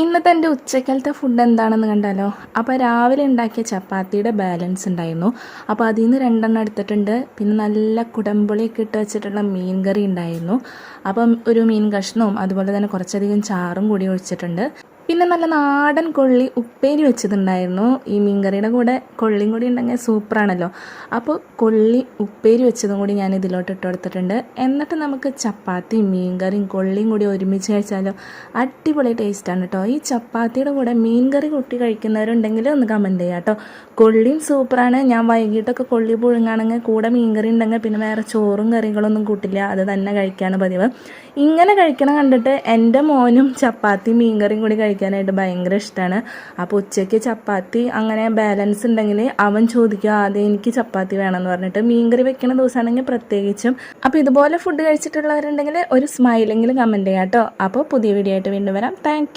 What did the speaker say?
ഇന്നത്തെ എൻ്റെ ഉച്ചക്കലത്തെ ഫുഡ് എന്താണെന്ന് കണ്ടാലോ. അപ്പോൾ രാവിലെ ഉണ്ടാക്കിയ ചപ്പാത്തിയുടെ ബാലൻസ് ഉണ്ടായിരുന്നു. അപ്പോൾ അതിൽ നിന്ന് 2 എടുത്തിട്ടുണ്ട്. പിന്നെ നല്ല കുടംപുളിയൊക്കെ ഇട്ട് വെച്ചിട്ടുള്ള മീൻ കറി ഉണ്ടായിരുന്നു. അപ്പം ഒരു മീൻ കഷ്ണവും അതുപോലെ തന്നെ കുറച്ചധികം ചാറും കൂടി ഒഴിച്ചിട്ടുണ്ട്. പിന്നെ നല്ല നാടൻ കൊള്ളി ഉപ്പേരി വെച്ചതുണ്ടായിരുന്നു. ഈ മീൻകറിയുടെ കൂടെ കൊള്ളിയും കൂടി ഉണ്ടെങ്കിൽ സൂപ്പറാണല്ലോ. അപ്പോൾ കൊള്ളി ഉപ്പേരി വെച്ചതും കൂടി ഞാൻ ഇതിലോട്ട് ഇട്ട് കൊടുത്തിട്ടുണ്ട്. എന്നിട്ട് നമുക്ക് ചപ്പാത്തിയും മീൻകറിയും കൊള്ളിയും കൂടി ഒരുമിച്ച് കഴിച്ചാലോ അടിപൊളി ടേസ്റ്റാണ് കേട്ടോ. ഈ ചപ്പാത്തിയുടെ കൂടെ മീൻകറി കൂട്ടി കഴിക്കുന്നവരുണ്ടെങ്കിൽ ഒന്ന് കമൻറ്റ് ചെയ്യാം കേട്ടോ. കൊള്ളിയും സൂപ്പറാണ്. ഞാൻ വൈകിട്ടൊക്കെ കൊള്ളി പുഴുങ്ങാണെങ്കിൽ കൂടെ മീൻകറി ഉണ്ടെങ്കിൽ പിന്നെ വേറെ ചോറും കറികളൊന്നും കൂട്ടില്ല, അത് തന്നെ കഴിക്കുകയാണ് പതിവ്. ഇങ്ങനെ കഴിക്കണം കണ്ടിട്ട് എൻ്റെ മോനും ചപ്പാത്തി മീൻകറിയും കൂടി കഴിക്കാനായിട്ട് ഭയങ്കര ഇഷ്ടമാണ്. അപ്പോൾ ഉച്ചയ്ക്ക് ചപ്പാത്തി അങ്ങനെ ബാലൻസ് ഉണ്ടെങ്കിൽ അവൻ ചോദിക്കുക ആദ്യം എനിക്ക് ചപ്പാത്തി വേണമെന്ന് പറഞ്ഞിട്ട്. മീൻകറി വെക്കുന്ന ദിവസമാണെങ്കിൽ പ്രത്യേകിച്ചും. അപ്പോൾ ഇതുപോലെ ഫുഡ് കഴിച്ചിട്ടുള്ളവരുണ്ടെങ്കിൽ ഒരു സ്മൈലെങ്കിലും കമൻറ്റ് ചെയ്യാം കേട്ടോ. അപ്പോൾ പുതിയ വീഡിയോ ആയിട്ട് വീണ്ടും വരാം. താങ്ക്